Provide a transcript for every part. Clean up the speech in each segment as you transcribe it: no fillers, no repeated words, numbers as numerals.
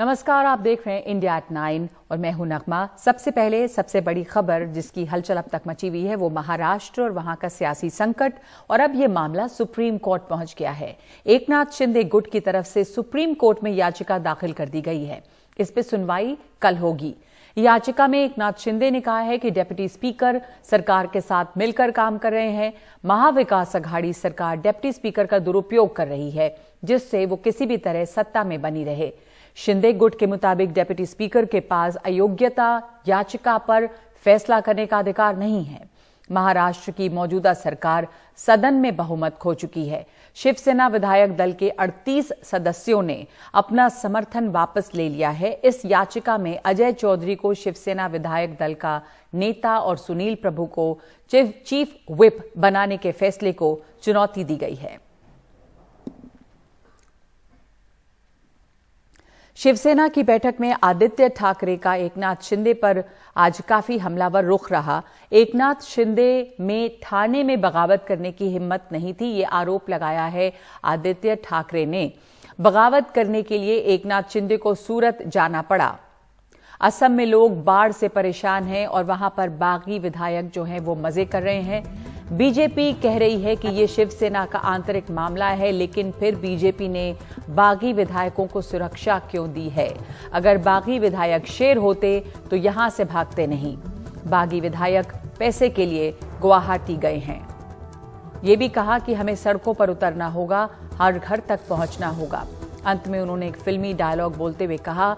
नमस्कार, आप देख रहे हैं इंडिया एट 9 और मैं हूं नगमा। सबसे पहले सबसे बड़ी खबर जिसकी हलचल अब तक मची हुई है वो महाराष्ट्र और वहां का सियासी संकट, और अब ये मामला सुप्रीम कोर्ट पहुंच गया है। एकनाथ शिंदे गुट की तरफ से सुप्रीम कोर्ट में याचिका दाखिल कर दी गई है। इस पर सुनवाई कल होगी। याचिका में एकनाथ शिंदे ने कहा है कि डिप्टी स्पीकर सरकार के साथ मिलकर काम कर रहे हैं। महाविकास अघाड़ी सरकार डिप्टी स्पीकर का दुरुपयोग कर रही है जिससे वो किसी भी तरह सत्ता में बनी रहे। शिंदे गुट के मुताबिक डिप्टी स्पीकर के पास अयोग्यता याचिका पर फैसला करने का अधिकार नहीं है। महाराष्ट्र की मौजूदा सरकार सदन में बहुमत खो चुकी है। शिवसेना विधायक दल के 38 सदस्यों ने अपना समर्थन वापस ले लिया है। इस याचिका में अजय चौधरी को शिवसेना विधायक दल का नेता और सुनील प्रभु को चीफ व्हिप बनाने के फैसले को चुनौती दी गई है। शिवसेना की बैठक में आदित्य ठाकरे का एकनाथ शिंदे पर आज काफी हमलावर रुख रहा। एकनाथ शिंदे में ठाणे में बगावत करने की हिम्मत नहीं थी, ये आरोप लगाया है आदित्य ठाकरे ने। बगावत करने के लिए एकनाथ शिंदे को सूरत जाना पड़ा। असम में लोग बाढ़ से परेशान हैं और वहां पर बागी विधायक जो हैं वो मजे कर रहे हैं। बीजेपी कह रही है कि ये शिवसेना का आंतरिक मामला है, लेकिन फिर बीजेपी ने बागी विधायकों को सुरक्षा क्यों दी है? अगर बागी विधायक शेर होते तो यहां से भागते नहीं। बागी विधायक पैसे के लिए गुवाहाटी गए हैं। ये भी कहा कि हमें सड़कों पर उतरना होगा, हर घर तक पहुंचना होगा। अंत में उन्होंने एक फिल्मी डायलॉग बोलते हुए कहा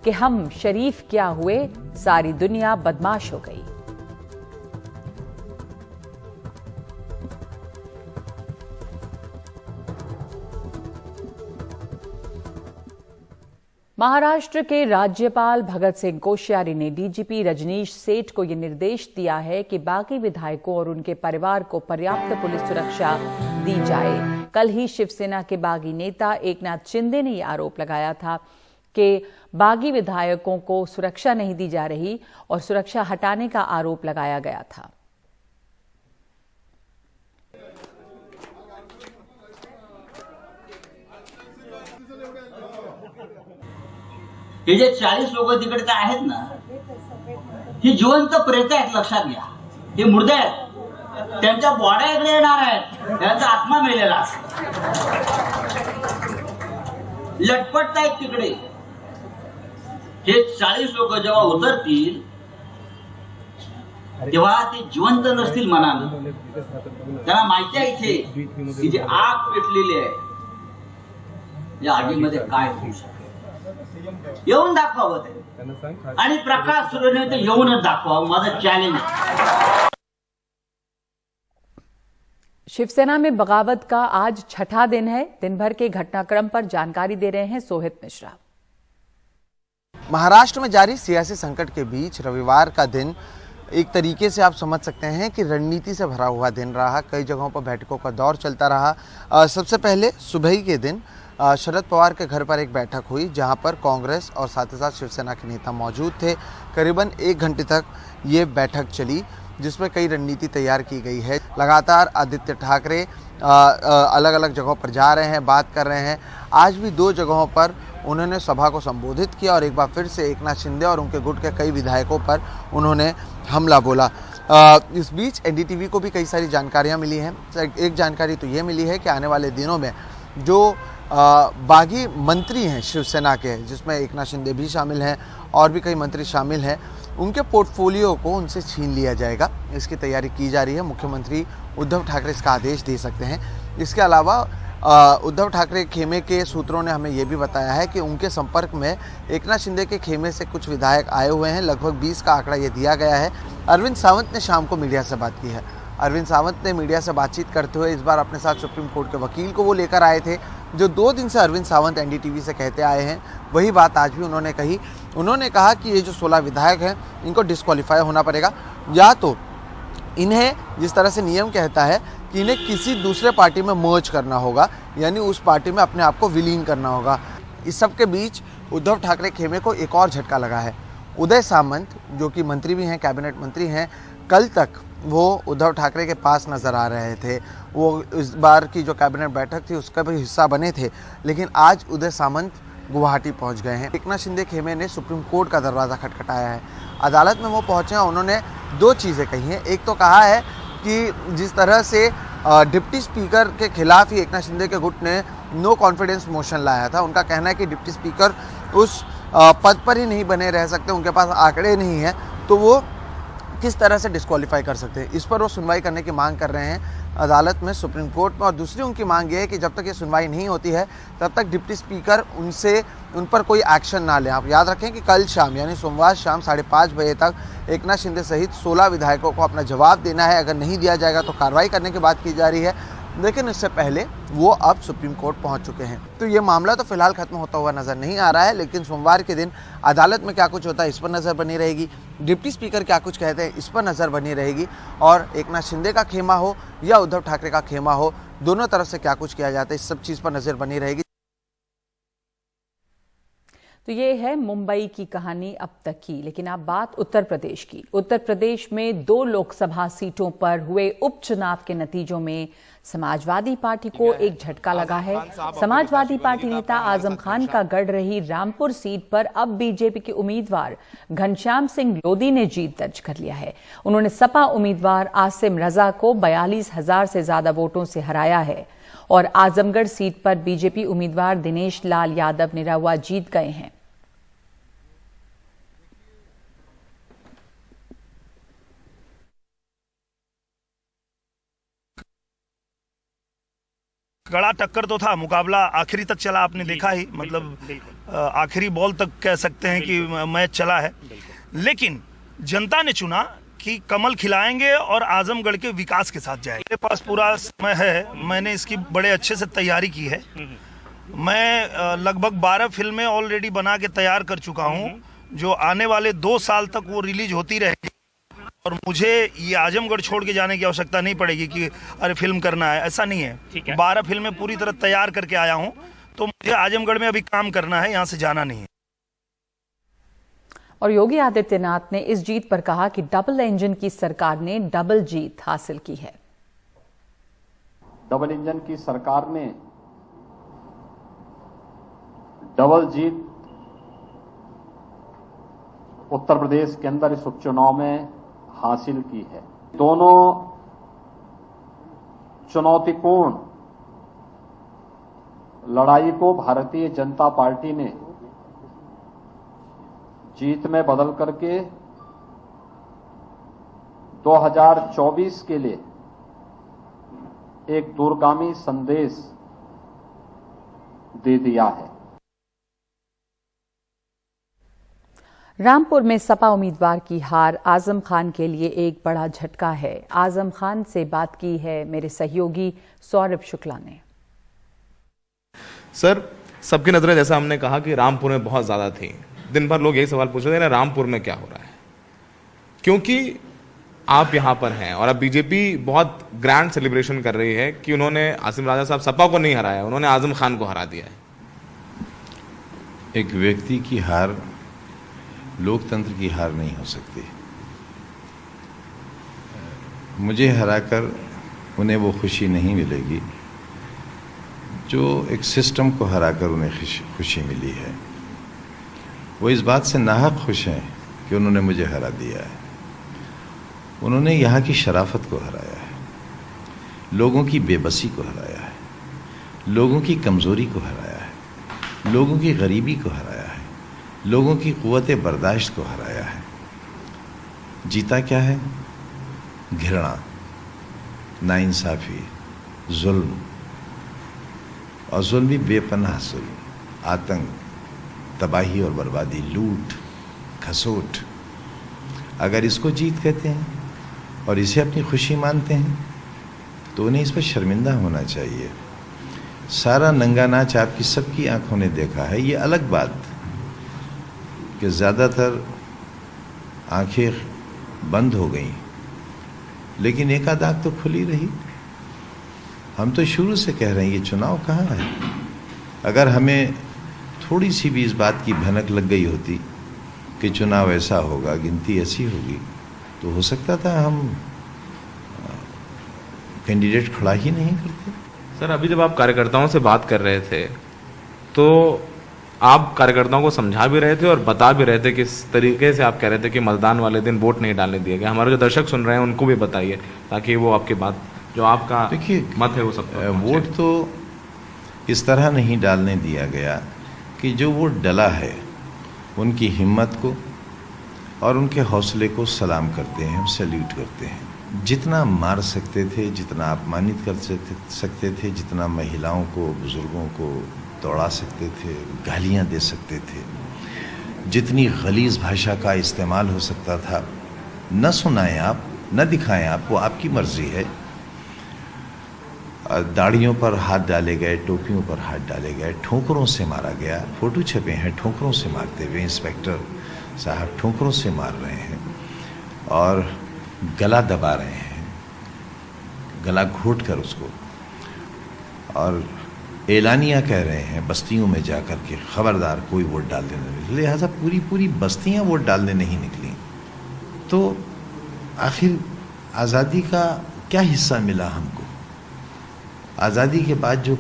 कि हम शरीफ क्या हुए, सारी दुनिया बदमाश हो गई। महाराष्ट्र के राज्यपाल भगत सिंह कोश्यारी ने डीजीपी रजनीश सेठ को यह निर्देश दिया है कि बागी विधायकों और उनके परिवार को पर्याप्त पुलिस सुरक्षा दी जाए। कल ही शिवसेना के बागी नेता एकनाथ शिंदे ने यह आरोप लगाया था कि बागी विधायकों को सुरक्षा नहीं दी जा रही और सुरक्षा हटाने का आरोप लगाया गया था। हे जे 40 लोक तिकडे आहेत ना, ही जिवंत प्रेत आहेत, लक्षात घ्या। हे मुर्दे आहेत, त्यांच्या बॉड्या इकडे येणार आहेत, त्यांचा आत्मा मेलेला आहे, लटपटतायत तिकडे। हे 40 लोक जेव्हा उतरतील तेव्हा ते जिवंत नसतील मनानं। त्यांना माहिती आहे इथे की जी आग पेटलेली आहे या आगीमध्ये काय होऊ शकते। येऊन दाखवावं ते, आणि प्रकाश सुरने ते येऊनच दाखवावं, माझं चॅलेंज। शिवसेना में बगावत का आज छठा दिन है। दिन भर के घटनाक्रम पर जानकारी दे रहे हैं सोहित मिश्रा। महाराष्ट्र में जारी सियासी संकट के बीच रविवार का दिन एक तरीके से आप समझ सकते हैं कि रणनीति से भरा हुआ दिन रहा। कई जगहों पर बैठकों का दौर चलता रहा। सबसे पहले सुबह ही के दिन शरद पवार के घर पर एक बैठक हुई जहां पर कांग्रेस और साथ ही साथ शिवसेना के नेता मौजूद थे। करीबन 1 घंटे तक ये बैठक चली जिसमें कई रणनीति तैयार की गई है। लगातार आदित्य ठाकरे अलग अलग जगहों पर जा रहे हैं, बात कर रहे हैं। आज भी 2 जगहों पर उन्होंने सभा को संबोधित किया और एक बार फिर से एकनाथ शिंदे और उनके गुट के कई विधायकों पर उन्होंने हमला बोला। इस बीच एनडीटीवी को भी कई सारी जानकारियाँ मिली हैं। एक जानकारी तो ये मिली है कि आने वाले दिनों में जो बागी मंत्री हैं शिवसेना के, जिसमें एकनाथ शिंदे भी शामिल हैं और भी कई मंत्री शामिल हैं, उनके पोर्टफोलियो को उनसे छीन लिया जाएगा। इसकी तैयारी की जा रही है। मुख्यमंत्री उद्धव ठाकरे इसका आदेश दे सकते हैं। इसके अलावा उद्धव ठाकरे खेमे के सूत्रों ने हमें यह भी बताया है कि उनके संपर्क में एकनाथ शिंदे के खेमे से कुछ विधायक आए हुए हैं। लगभग 20 का आंकड़ा ये दिया गया है। अरविंद सावंत ने शाम को मीडिया से बात की है। अरविंद सावंत ने मीडिया से बातचीत करते हुए इस बार अपने साथ सुप्रीम कोर्ट के वकील को वो लेकर आए थे। जो 2 दिन से अरविंद सावंत एनडीटीवी से कहते आए हैं वही बात आज भी उन्होंने कही। उन्होंने कहा कि ये जो 16 विधायक हैं इनको डिस्क्वालीफाई होना पड़ेगा, या तो इन्हें जिस तरह से नियम कहता है कि इन्हें किसी दूसरे पार्टी में मर्ज करना होगा, यानी उस पार्टी में अपने आप को विलीन करना होगा। इस सब के बीच उद्धव ठाकरे खेमे को एक और झटका लगा है। उदय सामंत जो कि मंत्री भी हैं, कैबिनेट मंत्री हैं, कल तक वो उद्धव ठाकरे के पास नज़र आ रहे थे। वो इस बार की जो कैबिनेट बैठक थी उसका भी हिस्सा बने थे, लेकिन आज उदय सामंत गुवाहाटी पहुंच गए हैं। एकनाथ शिंदे खेमे ने सुप्रीम कोर्ट का दरवाज़ा खटखटाया है। अदालत में वो पहुंचे हैं, उन्होंने दो चीज़ें कही हैं। एक तो कहा है कि जिस तरह से डिप्टी स्पीकर के खिलाफ ही एकनाथ शिंदे के गुट ने नो कॉन्फिडेंस मोशन लाया था, उनका कहना है कि डिप्टी स्पीकर उस पद पर ही नहीं बने रह सकते, उनके पास आंकड़े नहीं हैं, तो वो किस तरह से डिस्क्वालीफाई कर सकते हैं। इस पर वो सुनवाई करने की मांग कर रहे हैं अदालत में, सुप्रीम कोर्ट में। और दूसरी उनकी मांग ये है कि जब तक ये सुनवाई नहीं होती है तब तक डिप्टी स्पीकर उन पर कोई एक्शन ना लें। आप याद रखें कि कल शाम यानी सोमवार शाम 5:30 बजे तक एकनाथ शिंदे सहित 16 विधायकों को अपना जवाब देना है। अगर नहीं दिया जाएगा तो कार्रवाई करने की बात की जा रही है, लेकिन इससे पहले वो अब सुप्रीम कोर्ट पहुंच चुके हैं। तो ये मामला तो फिलहाल खत्म होता हुआ नजर नहीं आ रहा है, लेकिन सोमवार के दिन अदालत में क्या कुछ होता है इस पर नजर बनी रहेगी, डिप्टी स्पीकर क्या कुछ कहते हैं इस पर नजर बनी रहेगी, और एकनाथ शिंदे का खेमा हो या उद्धव ठाकरे का खेमा हो, दोनों तरफ से क्या कुछ किया जाता है इस सब चीज पर नजर बनी रहेगी। तो ये है मुंबई की कहानी अब तक की। लेकिन अब बात उत्तर प्रदेश की। उत्तर प्रदेश में 2 लोकसभा सीटों पर हुए उपचुनाव के नतीजों में समाजवादी पार्टी को एक झटका लगा है। समाजवादी पार्टी नेता आजम खान का गढ़ रही रामपुर सीट पर अब बीजेपी के उम्मीदवार घनश्याम सिंह लोधी ने जीत दर्ज कर लिया है। उन्होंने सपा उम्मीदवार आसिम रजा को 42,000 से ज्यादा वोटों से हराया है और आजमगढ़ सीट पर बीजेपी उम्मीदवार दिनेश लाल यादव निरहुआ जीत गए हैं। कड़ा टक्कर तो था, मुकाबला आखिरी तक चला, आपने देखा ही, मतलब आखिरी बॉल तक कह सकते हैं कि मैच चला है। लेकिन जनता ने चुना कि कमल खिलाएंगे और आजमगढ़ के विकास के साथ जाएंगे। मेरे पास पूरा समय है, मैंने इसकी बड़े अच्छे से तैयारी की है। मैं लगभग 12 फिल्में ऑलरेडी बना के तैयार कर चुका हूं, जो आने वाले 2 साल तक वो रिलीज होती रहेगी और मुझे ये आजमगढ़ छोड़ के जाने की आवश्यकता नहीं पड़ेगी कि अरे फिल्म करना है, ऐसा नहीं है। 12 फिल्में पूरी तरह तैयार करके आया हूं, तो मुझे आजमगढ़ में अभी काम करना है, यहां से जाना नहीं है। और योगी आदित्यनाथ ने इस जीत पर कहा कि डबल इंजन की सरकार ने डबल जीत हासिल की है। डबल इंजन की सरकार ने डबल जीत उत्तर प्रदेश के अंदर इस उपचुनाव में हासिल की है। दोनों चुनौतीपूर्ण लड़ाई को भारतीय जनता पार्टी ने जीत में बदल करके 2024 के लिए एक दूरगामी संदेश दे दिया है। रामपुर में सपा उम्मीदवार की हार आजम खान के लिए एक बड़ा झटका है। आजम खान से बात की है मेरे सहयोगी सौरभ शुक्ला ने। सर, सबकी नजरें जैसा हमने कहा कि रामपुर में बहुत ज्यादा थी। दिन भर लोग यही सवाल पूछ रहे थे, रामपुर में क्या हो रहा है, क्योंकि आप यहां पर हैं और अब बीजेपी बहुत ग्रैंड सेलिब्रेशन कर रही है कि उन्होंने आसिम राजा साहब सपा को नहीं हराया, उन्होंने आजम खान को हरा दिया है। एक व्यक्ति की हार लोकतंत्र की हार नहीं हो सकती। मुझे हराकर उन्हें वो खुशी नहीं मिलेगी जो एक सिस्टम को हराकर उन्हें खुशी मिली है। वो इस बात से नाहक खुश हैं कि उन्होंने मुझे हरा दिया है। उन्होंने यहाँ की शराफत को हराया है, लोगों की बेबसी को हराया है, लोगों की कमज़ोरी को हराया है, लोगों की गरीबी को हराया है, लोगों की क़ुव्वत बर्दाश्त को हराया है। जीता क्या है? घृणा, नाइंसाफ़ी, जुल्म, और जुल्म भी बेपनाह जुल्म, आतंक, तबाही और बर्बादी, लूट खसोट। अगर इसको जीत कहते हैं और इसे अपनी खुशी मानते हैं तो उन्हें इस पर शर्मिंदा होना चाहिए। सारा नंगा नाच आपकी सबकी आंखों ने देखा है। ये अलग बात कि ज़्यादातर आंखें बंद हो गईं, लेकिन एक आध आंख तो खुली रही। हम तो शुरू से कह रहे हैं ये चुनाव कहाँ है। अगर हमें थोड़ी सी भी इस बात की भनक लग गई होती कि चुनाव ऐसा होगा, गिनती ऐसी होगी, तो हो सकता था हम कैंडिडेट खड़ा ही नहीं करते। सर, अभी जब आप कार्यकर्ताओं से बात कर रहे थे तो आप कार्यकर्ताओं को समझा भी रहे थे और बता भी रहे थे किस तरीके से आप कह रहे थे कि मतदान वाले दिन वोट नहीं डालने दिया गया। हमारे जो दर्शक सुन रहे हैं उनको भी बताइए, ताकि वो आपकी बात जो आपका देखिए, मत है वो सब वोट तो इस तरह नहीं डालने दिया गया कि जो वोट डला है उनकी हिम्मत को और उनके हौसले को सलाम करते हैं, सैल्यूट करते हैं। जितना मार सकते थे, जितना अपमानित कर सकते थे, जितना महिलाओं को, बुजुर्गों को दौड़ा सकते थे, गालियां दे सकते थे, जितनी गलीज भाषा का इस्तेमाल हो सकता था, न सुनाएं आप, न दिखाएं आप, वो आपकी मर्जी है। दाढ़ियों पर हाथ डाले गए, टोपियों पर हाथ डाले गए, ठोकरों से मारा गया। फोटो छपे हैं ठोकरों से मारते हुए, इंस्पेक्टर साहब ठोकरों से मार रहे हैं और गला दबा रहे हैं, गला घोट कर उसको, और एलानिया कह रहे हैं बस्तियों में जाकर के खबरदार कोई वोट डालने नहीं निकले। लिहाजा पूरी बस्तियां वोट डालने नहीं निकली। तो आखिर आज़ादी का क्या हिस्सा मिला हमको? आज़ादी के बाद जो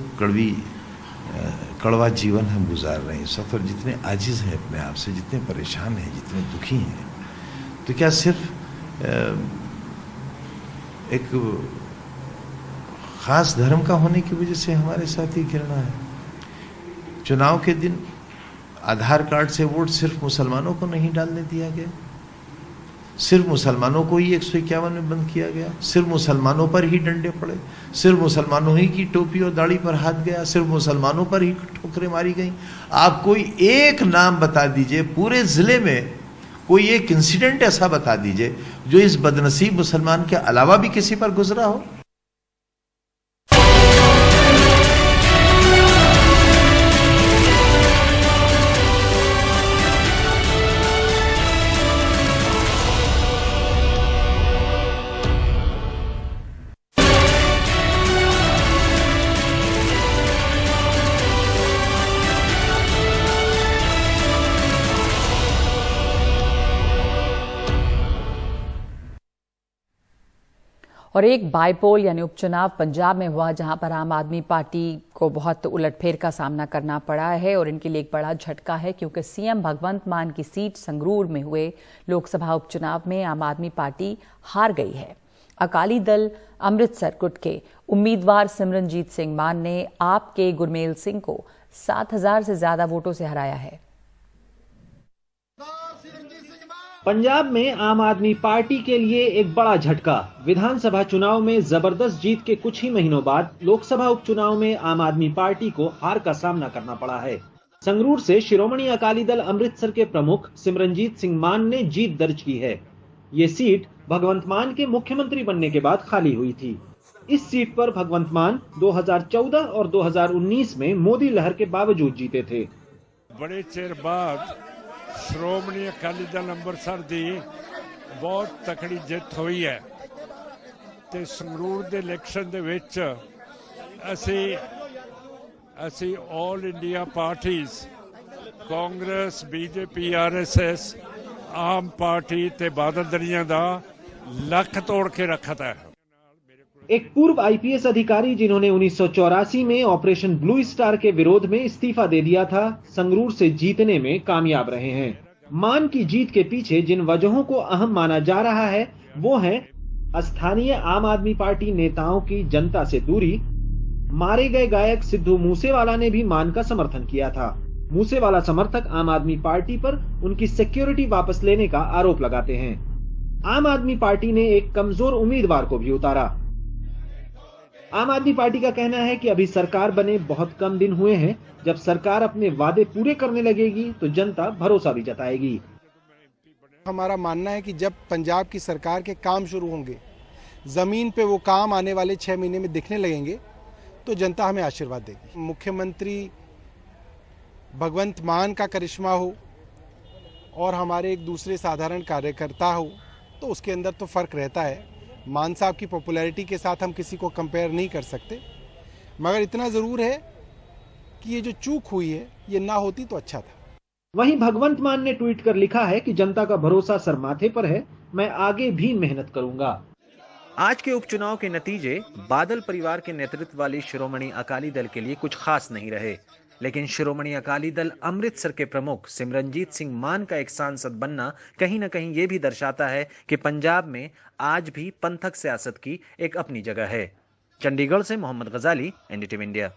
कड़वा जीवन हम गुजार रहे हैं इस वक्त, और जितने आजिज़ हैं अपने आप से, जितने परेशान हैं, जितने दुखी हैं, तो क्या सिर्फ एक ख़ास धर्म का होने की वजह से हमारे साथ ही घिरना है? चुनाव के दिन आधार कार्ड से वोट सिर्फ मुसलमानों को नहीं डालने दिया गया, सिर्फ मुसलमानों को ही 151 में बंद किया गया, सिर्फ मुसलमानों पर ही डंडे पड़े, सिर्फ मुसलमानों ही की टोपी और दाढ़ी पर हाथ गया, सिर्फ मुसलमानों पर ही ठोकरें मारी गई। आप कोई एक नाम बता दीजिए, पूरे ज़िले में कोई एक इंसिडेंट ऐसा बता दीजिए जो इस बदनसीब मुसलमान के अलावा भी किसी पर गुजरा हो। और एक बाईपोल यानी उपचुनाव पंजाब में हुआ, जहां पर आम आदमी पार्टी को बहुत उलटफेर का सामना करना पड़ा है और इनके लिए एक बड़ा झटका है, क्योंकि सीएम भगवंत मान की सीट संगरूर में हुए लोकसभा उपचुनाव में आम आदमी पार्टी हार गई है। अकाली दल अमृतसर गुट के उम्मीदवार सिमरनजीत सिंह मान ने आप के गुरमेल सिंह को 7,000 से ज्यादा वोटों से हराया है। पंजाब में आम आदमी पार्टी के लिए एक बड़ा झटका। विधानसभा चुनाव में जबरदस्त जीत के कुछ ही महीनों बाद लोकसभा उपचुनाव में आम आदमी पार्टी को हार का सामना करना पड़ा है। संगरूर से शिरोमणि अकाली दल अमृतसर के प्रमुख सिमरनजीत सिंह मान ने जीत दर्ज की है। ये सीट भगवंत मान के मुख्यमंत्री बनने के बाद खाली हुई थी। इस सीट पर भगवंत मान 2014 और 2019 में मोदी लहर के बावजूद जीते थे। बड़े चेर बाद श्रोमणी अकाली दल ਅੰਮ੍ਰਿਤਸਰ ਦੀ ਬਹੁਤ ਤਕੜੀ ਜਿੱਤ ਹੋਈ ਹੈ ਤੇ ਸੰਗਰੂਰ ਦੇ ਇਲੈਕਸ਼ਨ ਦੇ ਵਿੱਚ ਅਸੀਂ ਆਲ ਇੰਡੀਆ ਪਾਰਟੀਆਂ ਕਾਂਗਰਸ ਬੀਜੇਪੀ ਆਰਐਸਐਸ ਆਮ ਪਾर्टी ਤੇ ਬਾਦਲ ਦਲੀਆਂ ਦਾ ਲੱਕ ਤੋੜ ਕੇ ਰੱਖਤਾ ਹੈ। एक पूर्व आईपीएस अधिकारी जिन्होंने 1984 में ऑपरेशन ब्लू स्टार के विरोध में इस्तीफा दे दिया था, संगरूर से जीतने में कामयाब रहे हैं। मान की जीत के पीछे जिन वजहों को अहम माना जा रहा है वो है स्थानीय आम आदमी पार्टी नेताओं की जनता से दूरी। मारे गए गायक सिद्धू मूसेवाला ने भी मान का समर्थन किया था। मूसेवाला समर्थक आम आदमी पार्टी पर उनकी सिक्योरिटी वापस लेने का आरोप लगाते हैं। आम आदमी पार्टी ने एक कमजोर उम्मीदवार को भी उतारा। आम आदमी पार्टी का कहना है कि अभी सरकार बने बहुत कम दिन हुए हैं। जब सरकार अपने वादे पूरे करने लगेगी तो जनता भरोसा भी जताएगी। हमारा मानना है कि जब पंजाब की सरकार के काम शुरू होंगे, जमीन पे वो काम आने वाले 6 महीने में दिखने लगेंगे, तो जनता हमें आशीर्वाद देगी। मुख्यमंत्री भगवंत मान का करिश्मा हो और हमारे एक दूसरे साधारण कार्यकर्ता हो, तो उसके अंदर तो फर्क रहता है। मान साहब की पॉपुलैरिटी के साथ हम किसी को कंपेयर नहीं कर सकते, मगर इतना जरूर है कि ये जो चूक हुई है ये ना होती तो अच्छा था। वहीं भगवंत मान ने ट्वीट कर लिखा है कि जनता का भरोसा सर माथे पर है, मैं आगे भी मेहनत करूंगा। आज के उपचुनाव के नतीजे बादल परिवार के नेतृत्व वाली शिरोमणि अकाली दल के लिए कुछ खास नहीं रहे। लेकिन शिरोमणि अकाली दल अमृतसर के प्रमुख सिमरनजीत सिंह मान का एक सांसद बनना कहीं न कहीं ये भी दर्शाता है कि पंजाब में आज भी पंथक सियासत की एक अपनी जगह है। चंडीगढ़ से मोहम्मद गजाली, एनडीटीवी इंडिया।